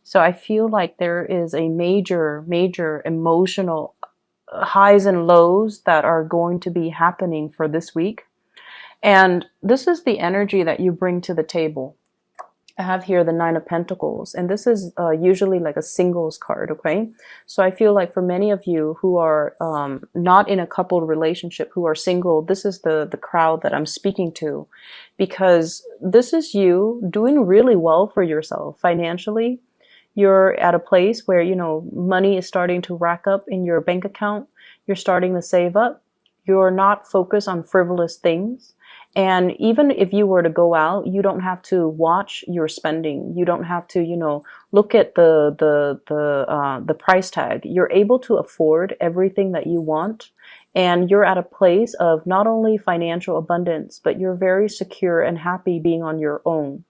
So I feel like there is a major emotional highs and lows that are going to be happening for this week. And this is the energy that you bring to the table. I have here the Nine of Pentacles, and this is usually like a singles card, okay? So I feel like for many of you who are not in a coupled relationship, who are single, this is the crowd that I'm speaking to, because this is you doing really well for yourself financially. You're at a place where, you know, money is starting to rack up in your bank account. You're starting to save up. You're not focused on frivolous things. And even if you were to go out, you don't have to watch your spending. You don't have to, you know, look at the price tag. You're able to afford everything that you want. And you're at a place of not only financial abundance, but you're very secure and happy being on your own.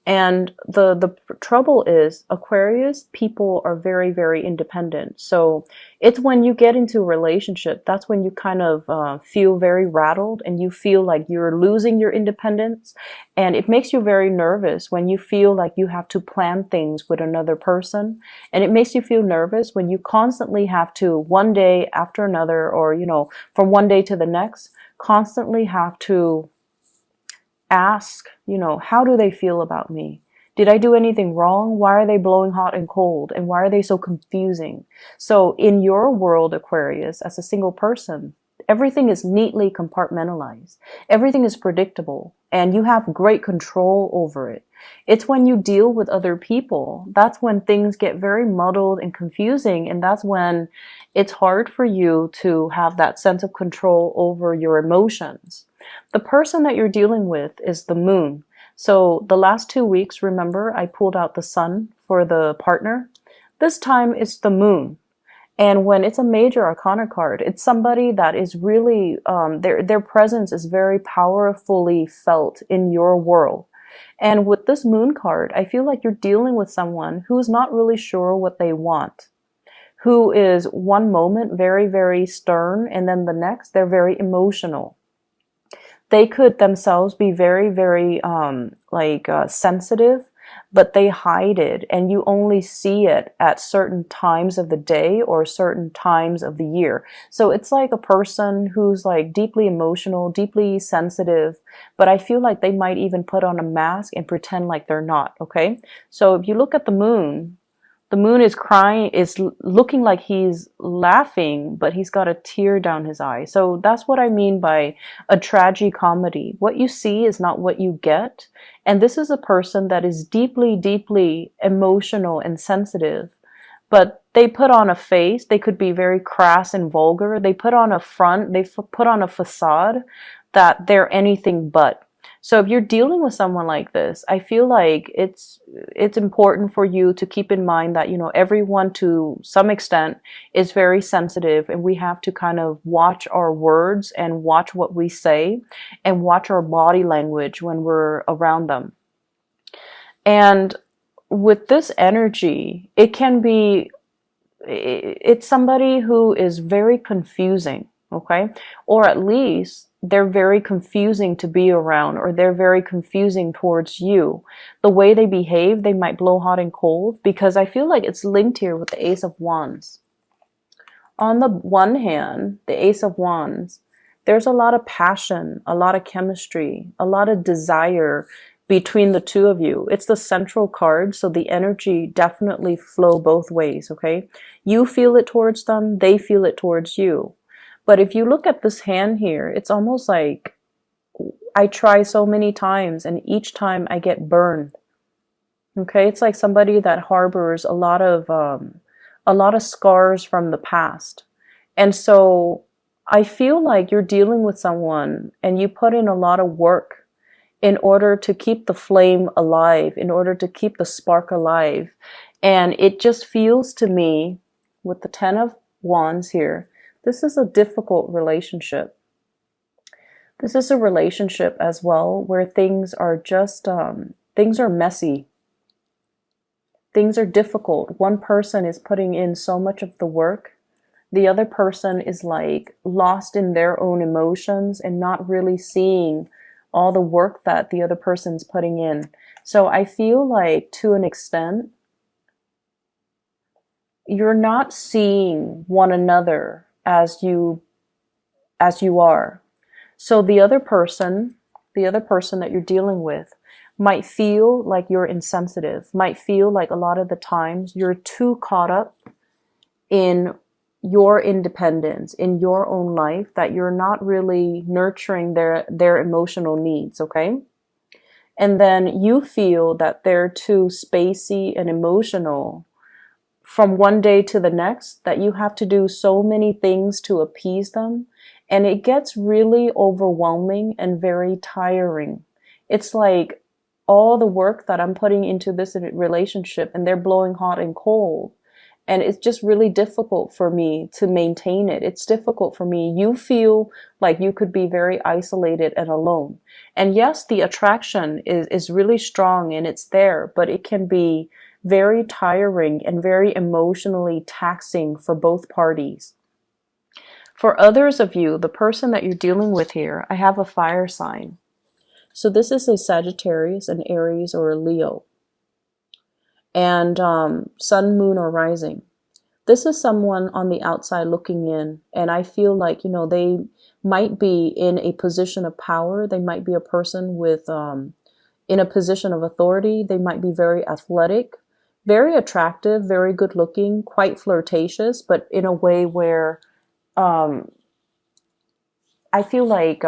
And the trouble is, Aquarius people are very independent. So it's when you get into a relationship, that's when you kind of feel very rattled and you feel like you're losing your independence. And it makes you very nervous when you feel like you have to plan things with another person. And it makes you feel nervous when you constantly have to, one day after another, or, you know, from one day to the next, constantly have to ask, you know, how do they feel about me? Did I do anything wrong? Why are they blowing hot and cold? And why are they so confusing? So in your world, Aquarius, as a single person, everything is neatly compartmentalized. Everything is predictable and you have great control over it. It's when you deal with other people, that's when things get very muddled and confusing. And that's when it's hard for you to have that sense of control over your emotions. The person that you're dealing with is the moon. So the last 2 weeks, remember, I pulled out the sun for the partner. This time it's the moon. And when it's a major arcana card, it's somebody that is really, their presence is very powerfully felt in your world. And with this moon card, I feel like you're dealing with someone who's not really sure what they want, who is one moment very stern, and then the next, they're very emotional. They could themselves be very sensitive, but they hide it and you only see it at certain times of the day or certain times of the year. So it's like a person who's like deeply emotional, deeply sensitive, but I feel like they might even put on a mask and pretend like they're not, okay? So if you look at the moon is crying, is looking like he's laughing, but he's got a tear down his eye. So that's what I mean by a tragicomedy. What you see is not what you get. And this is a person that is deeply emotional and sensitive, but they put on a face. They could be very crass and vulgar. They put on a front, they put on a facade that they're anything but. So if you're dealing with someone like this, I feel like it's important for you to keep in mind that, you know, everyone to some extent is very sensitive, and we have to kind of watch our words and watch what we say and watch our body language when we're around them. And with this energy, it's somebody who is very confusing, okay? Or at least they're very confusing to be around, or they're very confusing towards you. The way they behave, they might blow hot and cold, because I feel like it's linked here with the Ace of Wands. On the one hand, the Ace of Wands, there's a lot of passion, a lot of chemistry, a lot of desire between the two of you. It's the central card, so the energy definitely flow both ways, okay? You feel it towards them, they feel it towards you. But if you look at this hand here, it's almost like I try so many times and each time I get burned. Okay, it's like somebody that harbors a lot of scars from the past. And so I feel like you're dealing with someone and you put in a lot of work in order to keep the flame alive, in order to keep the spark alive. And it just feels to me, with the Ten of Wands here, this is a difficult relationship. This is a relationship as well where things are just, things are messy. Things are difficult. One person is putting in so much of the work. The other person is like lost in their own emotions and not really seeing all the work that the other person's putting in. So I feel like to an extent, you're not seeing one another as you are. So the other person that you're dealing with might feel like you're insensitive, might feel like a lot of the times you're too caught up in your independence, in your own life, that you're not really nurturing their emotional needs, okay? And then you feel that they're too spacey and emotional from one day to the next, that you have to do so many things to appease them. And it gets really overwhelming and very tiring. It's like all the work that I'm putting into this relationship and they're blowing hot and cold. And it's just really difficult for me to maintain it. It's difficult for me. You feel like you could be very isolated and alone. And yes, the attraction is really strong and it's there, but it can be very tiring and very emotionally taxing for both parties. For others of you, the person that you're dealing with here, I have a fire sign. So this is a Sagittarius, an Aries, or a Leo. And sun, moon, or rising. This is someone on the outside looking in. And I feel like, they might be in a position of power. They might be a person with, in a position of authority. They might be very athletic, very attractive, very good looking, quite flirtatious, but in a way where I feel like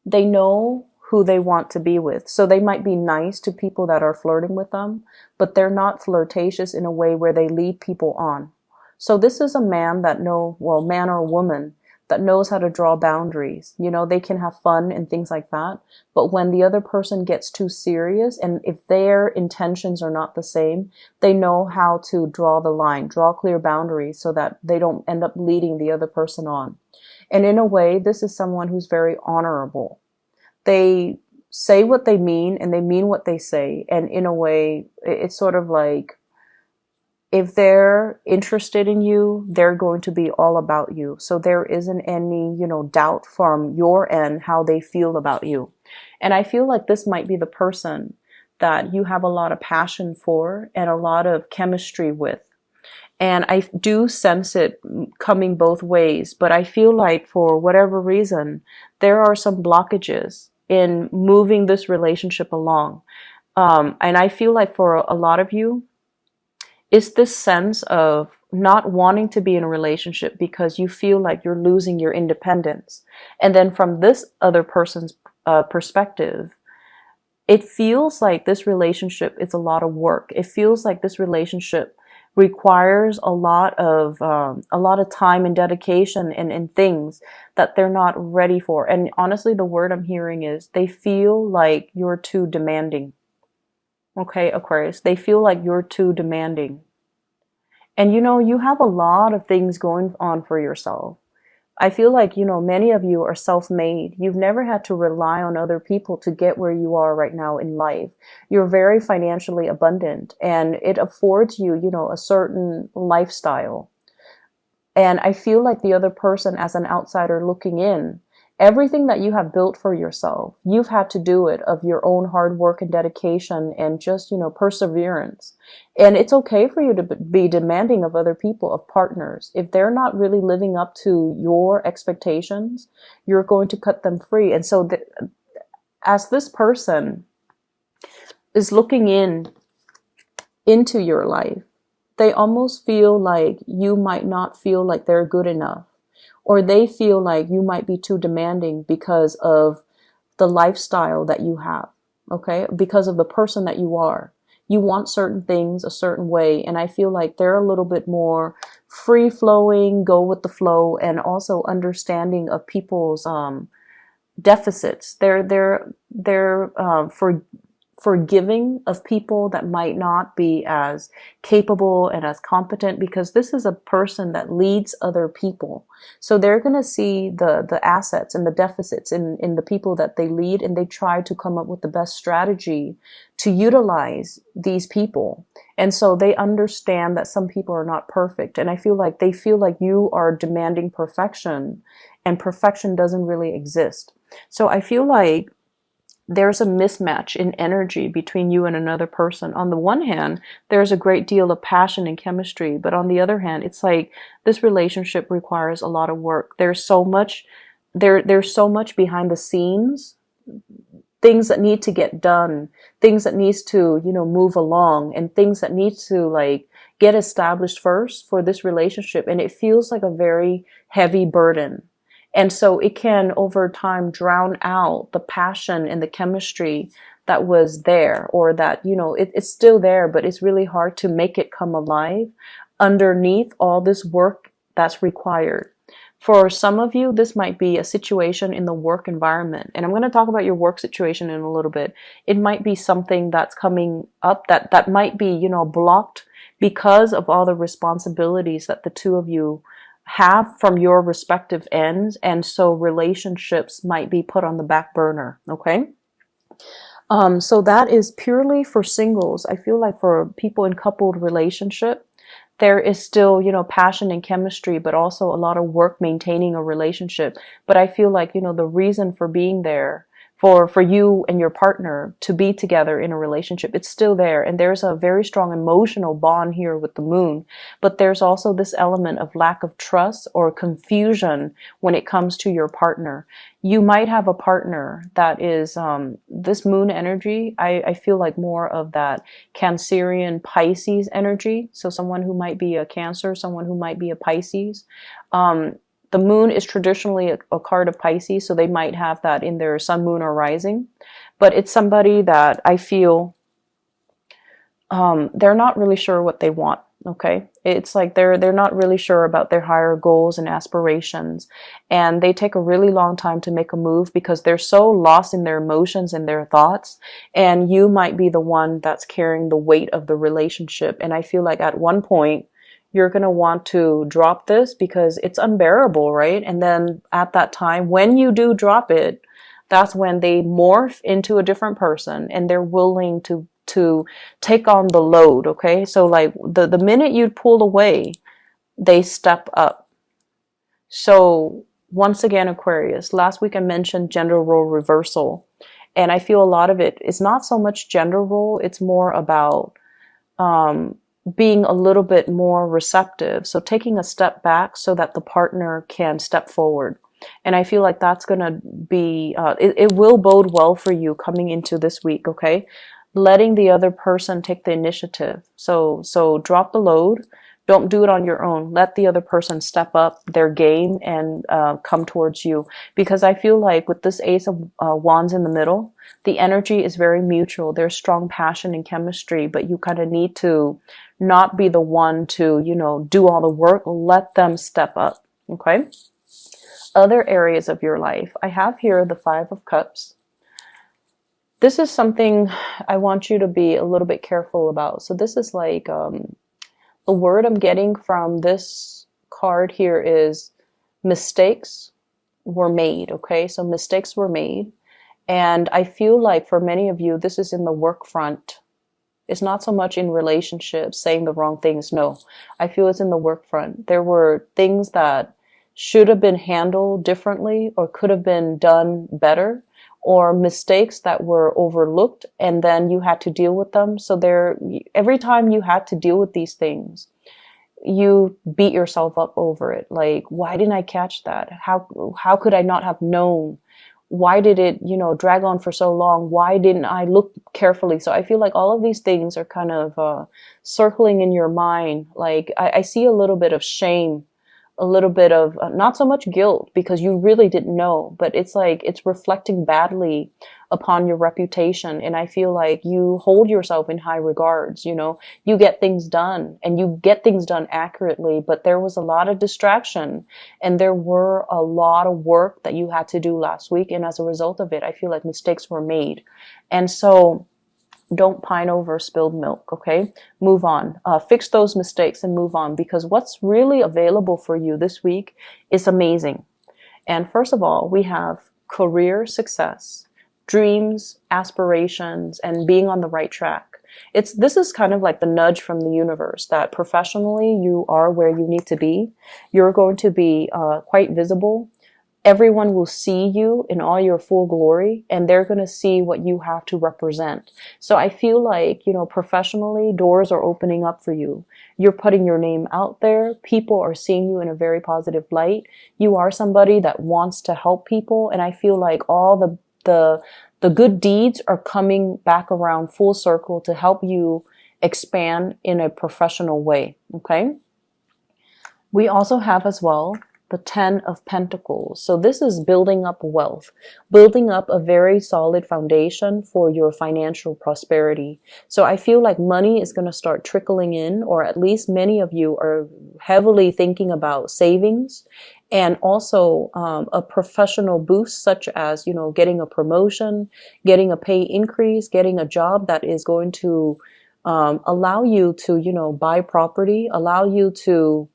they know who they want to be with. So they might be nice to people that are flirting with them, but they're not flirtatious in a way where they lead people on. So this is a man man or woman that knows how to draw boundaries. They can have fun and things like that. But when the other person gets too serious, and if their intentions are not the same, they know how to draw the line, draw clear boundaries so that they don't end up leading the other person on. And in a way, this is someone who's very honorable. They say what they mean and they mean what they say. And in a way, it's sort of like, if they're interested in you, they're going to be all about you. So there isn't any, doubt from your end how they feel about you. And I feel like this might be the person that you have a lot of passion for and a lot of chemistry with. And I do sense it coming both ways, but I feel like for whatever reason, there are some blockages in moving this relationship along. And I feel like for a lot of you, it's this sense of not wanting to be in a relationship because you feel like you're losing your independence. And then from this other person's perspective, it feels like this relationship is a lot of work. It feels like this relationship requires a lot of time and dedication and things that they're not ready for. And honestly, the word I'm hearing is they feel like you're too demanding. Okay, Aquarius, they feel like you're too demanding. And you have a lot of things going on for yourself. I feel like, many of you are self-made. You've never had to rely on other people to get where you are right now in life. You're very financially abundant and it affords you, a certain lifestyle. And I feel like the other person, as an outsider looking in, everything that you have built for yourself, you've had to do it of your own hard work and dedication and just, perseverance. And it's okay for you to be demanding of other people, of partners. If they're not really living up to your expectations, you're going to cut them free. And so as this person is looking into your life, they almost feel like you might not feel like they're good enough. Or they feel like you might be too demanding because of the lifestyle that you have, okay? Because of the person that you are. You want certain things a certain way, and I feel like they're a little bit more free-flowing, go with the flow, and also understanding of people's deficits. They're forgiving of people that might not be as capable and as competent, because this is a person that leads other people. So they're going to see the assets and the deficits in the people that they lead, and they try to come up with the best strategy to utilize these people. And so they understand that some people are not perfect. And I feel like they feel like you are demanding perfection, and perfection doesn't really exist. So I feel like there's a mismatch in energy between you and another person. On the one hand, there's a great deal of passion and chemistry, but on the other hand, it's like this relationship requires a lot of work. There's so much there's so much behind the scenes, things that need to get done, things that needs to, move along, and things that need to like get established first for this relationship. And it feels like a very heavy burden. And so it can over time drown out the passion and the chemistry that was there, or that, it's still there, but it's really hard to make it come alive underneath all this work that's required. For some of you, this might be a situation in the work environment. And I'm going to talk about your work situation in a little bit. It might be something that's coming up that might be, blocked because of all the responsibilities that the two of you have from your respective ends. And so relationships might be put on the back burner. Okay. So that is purely for singles. I feel like for people in coupled relationship, there is still, passion and chemistry, but also a lot of work maintaining a relationship. But I feel like, the reason for being there for you and your partner to be together in a relationship, it's still there. And there's a very strong emotional bond here with the moon. But there's also this element of lack of trust or confusion when it comes to your partner. You might have a partner that is this moon energy. I feel like more of that Cancerian Pisces energy. So someone who might be a Cancer, someone who might be a Pisces. The moon is traditionally a card of Pisces, so they might have that in their sun, moon, or rising. But it's somebody that I feel they're not really sure what they want. Okay, it's like they're not really sure about their higher goals and aspirations, and they take a really long time to make a move because they're so lost in their emotions and their thoughts. And you might be the one that's carrying the weight of the relationship. And I feel like at one point, you're going to want to drop this because it's unbearable, right? And then at that time, when you do drop it, that's when they morph into a different person and they're willing to take on the load, okay? So like the minute you pull away, they step up. So once again, Aquarius, last week I mentioned gender role reversal. And I feel a lot of it is not so much gender role, it's more about being a little bit more receptive. So taking a step back so that the partner can step forward. And I feel like that's going to be, it will bode well for you coming into this week, okay? Letting the other person take the initiative. So drop the load. Don't do it on your own. Let the other person step up their game and come towards you. Because I feel like with this Ace of Wands in the middle, the energy is very mutual. There's strong passion and chemistry, but you kind of need to not be the one to, do all the work. Let them step up, okay? Other areas of your life. I have here the Five of Cups. This is something I want you to be a little bit careful about. So this is like, the word I'm getting from this card here is mistakes were made, okay? So mistakes were made. And I feel like for many of you, this is in the work front. It's not so much in relationships, saying the wrong things. No, I feel it's in the work front. There were things that should have been handled differently or could have been done better, or mistakes that were overlooked and then you had to deal with them. So every time you had to deal with these things, you beat yourself up over it. Like, why didn't I catch that? How could I not have known? Why did it, drag on for so long? Why didn't I look carefully? So I feel like all of these things are kind of circling in your mind. Like I see a little bit of shame, a little bit of not so much guilt because you really didn't know, but it's like it's reflecting badly upon your reputation. And I feel like you hold yourself in high regards. You get things done and you get things done accurately, but there was a lot of distraction and there were a lot of work that you had to do last week. And as a result of it, I feel like mistakes were made. And so don't pine over spilled milk, okay? Move on. Fix those mistakes and move on, because what's really available for you this week is amazing. And first of all, we have career success, dreams, aspirations, and being on the right track. This is kind of like the nudge from the universe that professionally you are where you need to be. You're going to be quite visible. everyone will see you in all your full glory, and they're going to see what you have to represent. So I feel like, professionally, doors are opening up for you. You're putting your name out there. People are seeing you in a very positive light. You are somebody that wants to help people. And I feel like all the good deeds are coming back around full circle to help you expand in a professional way. Okay. We also have as well the 10 of Pentacles. So this is building up wealth, building up a very solid foundation for your financial prosperity. So I feel like money is going to start trickling in, or at least many of you are heavily thinking about savings, and also a professional boost, such as, getting a promotion, getting a pay increase, getting a job that is going to allow you to, buy property, allow you to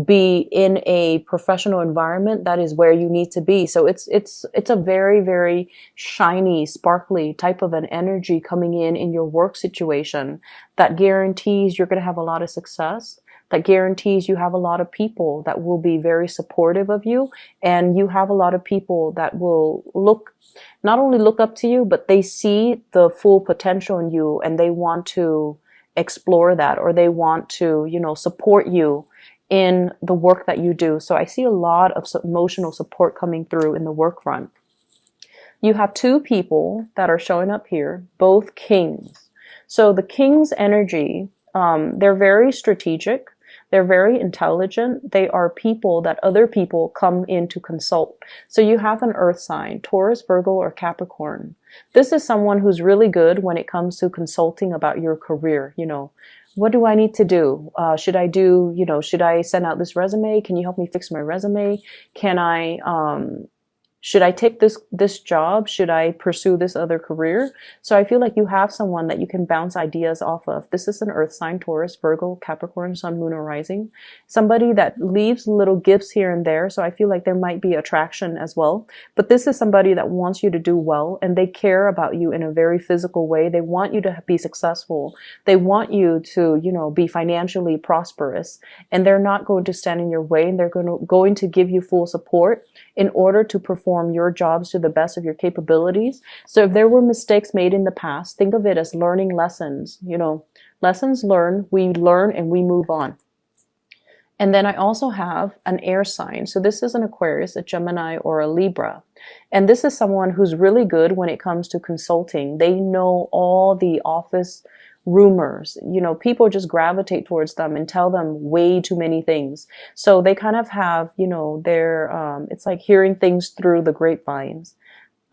be in a professional environment that is where you need to be. So it's a very, very shiny, sparkly type of an energy coming in your work situation that guarantees you're going to have a lot of success, that guarantees you have a lot of people that will be very supportive of you, and you have a lot of people that will not only look up to you, but they see the full potential in you, and they want to explore that, or they want to, support you in the work that you do. So I see a lot of emotional support coming through in the work front. You have two people that are showing up here, both kings. So the king's energy, they're very strategic. They're very intelligent. They are people that other people come in to consult. So you have an earth sign, Taurus, Virgo, or Capricorn. This is someone who's really good when it comes to consulting about your career. What do I need to do? Should I send out this resume? Can you help me fix my resume? Should I take this job? Should I pursue this other career? So I feel like you have someone that you can bounce ideas off of. This is an earth sign, Taurus, Virgo, Capricorn, Sun, Moon, or Rising. Somebody that leaves little gifts here and there. So I feel like there might be attraction as well. But this is somebody that wants you to do well, and they care about you in a very physical way. They want you to be successful. They want you to, be financially prosperous, and they're not going to stand in your way, and they're going to give you full support in order to perform your jobs to the best of your capabilities. So if there were mistakes made in the past, think of it as learning lessons. Lessons learned, we learn and we move on. And then I also have an air sign. So this is an Aquarius, a Gemini, or a Libra. And this is someone who's really good when it comes to consulting. They know all the office rumors. People just gravitate towards them and tell them way too many things. So they kind of have, their, it's like hearing things through the grapevines.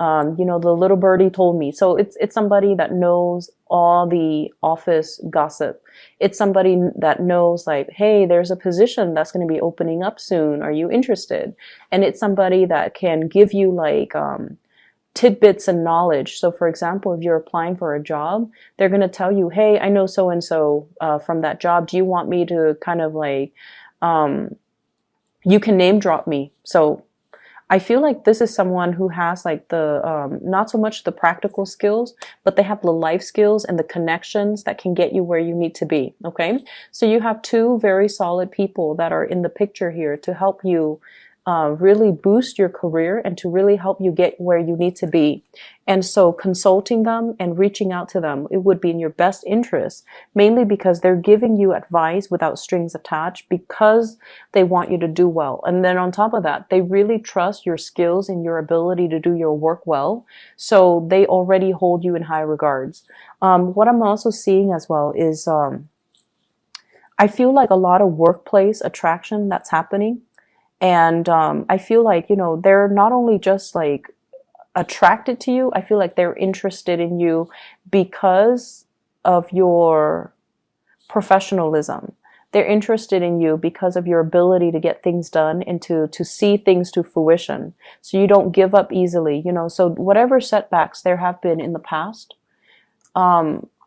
The little birdie told me. So it's somebody that knows all the office gossip. It's somebody that knows, like, hey, there's a position that's going to be opening up soon. Are you interested? And it's somebody that can give you like, tidbits and knowledge. So for example, if you're applying for a job, they're going to tell you, hey, I know so-and-so from that job. Do you want me to kind of like, you can name drop me. So I feel like this is someone who has like the, not so much the practical skills, but they have the life skills and the connections that can get you where you need to be. Okay. So you have two very solid people that are in the picture here to help you really boost your career and to really help you get where you need to be. And so consulting them and reaching out to them, it would be in your best interest, mainly because they're giving you advice without strings attached, because they want you to do well. And then on top of that, they really trust your skills and your ability to do your work well. So they already hold you in high regards. What I'm also seeing as well is, I feel like a lot of workplace attraction that's happening. And I feel like, they're not only just like attracted to you, I feel like they're interested in you because of your professionalism. They're interested in you because of your ability to get things done and to see things to fruition. So you don't give up easily, so whatever setbacks there have been in the past,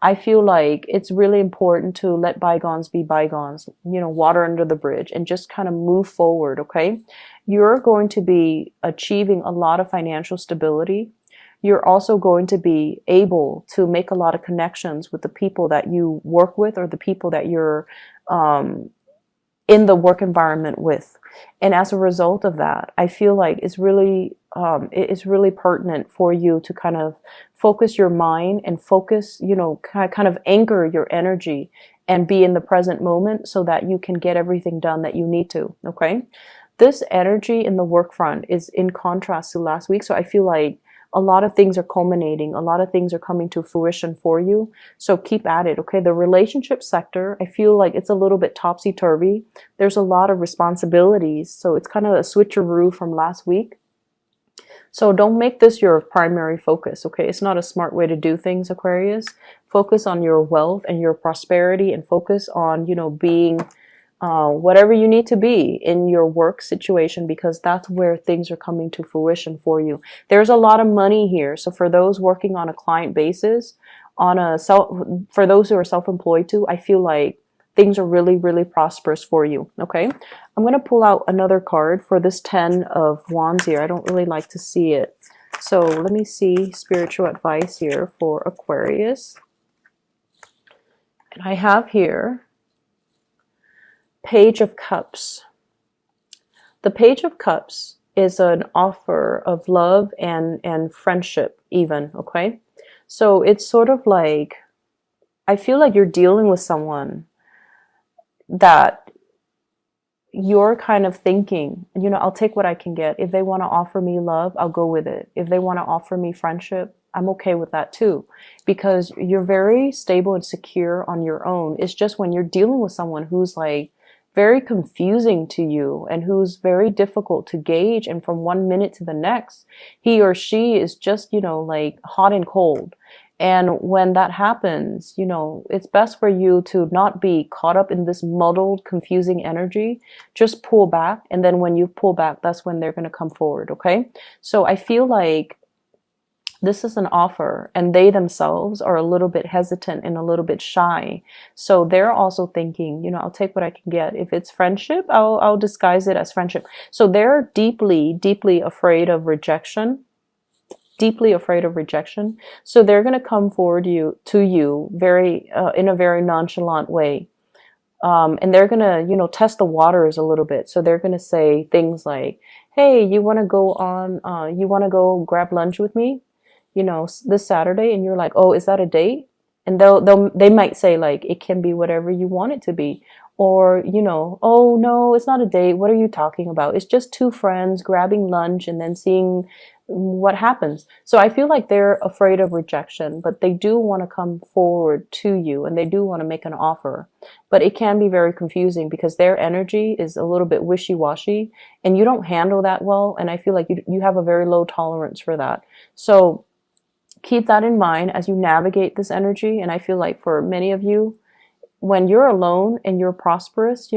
I feel like it's really important to let bygones be bygones, water under the bridge, and just kind of move forward, okay? You're going to be achieving a lot of financial stability. You're also going to be able to make a lot of connections with the people that you work with, or the people that you're in the work environment with. And as a result of that, I feel like it's really pertinent for you to kind of focus your mind and focus, kind of anchor your energy and be in the present moment so that you can get everything done that you need to. Okay. This energy in the work front is in contrast to last week. So I feel like a lot of things are culminating, a lot of things are coming to fruition for you. So keep at it, okay? The relationship sector, I feel like it's a little bit topsy-turvy. There's a lot of responsibilities. So it's kind of a switcheroo from last week. So don't make this your primary focus, okay? It's not a smart way to do things, Aquarius. Focus on your wealth and your prosperity, and focus on, being whatever you need to be in your work situation, because that's where things are coming to fruition for you. There's a lot of money here. So for those working on a client basis, for those who are self-employed too, I feel like things are really, really prosperous for you. Okay. I'm going to pull out another card for this 10 of Wands here. I don't really like to see it. So let me see spiritual advice here for Aquarius. And I have here Page of Cups. The Page of Cups is an offer of love and friendship even, okay? So it's sort of like, I feel like you're dealing with someone that you're kind of thinking, I'll take what I can get. If they want to offer me love, I'll go with it. If they want to offer me friendship, I'm okay with that too, because you're very stable and secure on your own. It's just when you're dealing with someone who's like very confusing to you and who's very difficult to gauge, and from one minute to the next, he or she is just, like hot and cold. And when that happens, it's best for you to not be caught up in this muddled, confusing energy. Just pull back. And then when you pull back, that's when they're going to come forward. Okay. So I feel like this is an offer, and they themselves are a little bit hesitant and a little bit shy. So they're also thinking, I'll take what I can get. If it's friendship, I'll disguise it as friendship. So they're deeply, deeply afraid of rejection. Deeply afraid of rejection. So they're going to come forward to you very in a very nonchalant way. And they're going to, test the waters a little bit. So they're going to say things like, hey, you want to go grab lunch with me, this Saturday? And you're like, oh, is that a date? And they might say like, it can be whatever you want it to be. Or, oh no, it's not a date. What are you talking about? It's just two friends grabbing lunch and then seeing what happens. So I feel like they're afraid of rejection, but they do want to come forward to you and they do want to make an offer. But it can be very confusing because their energy is a little bit wishy-washy and you don't handle that well. And I feel like you have a very low tolerance for that. So keep that in mind as you navigate this energy. And I feel like for many of you, when you're alone and you're prosperous,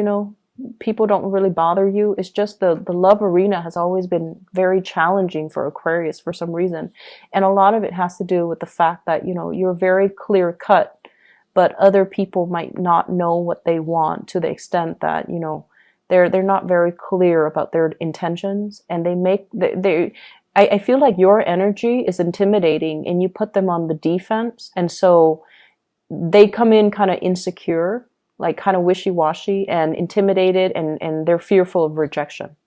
people don't really bother you. It's just the love arena has always been very challenging for Aquarius for some reason. And a lot of it has to do with the fact that, you're very clear cut, but other people might not know what they want to the extent that, they're not very clear about their intentions, and I feel like your energy is intimidating and you put them on the defense. And so they come in kind of insecure, like kind of wishy-washy and intimidated, and they're fearful of rejection.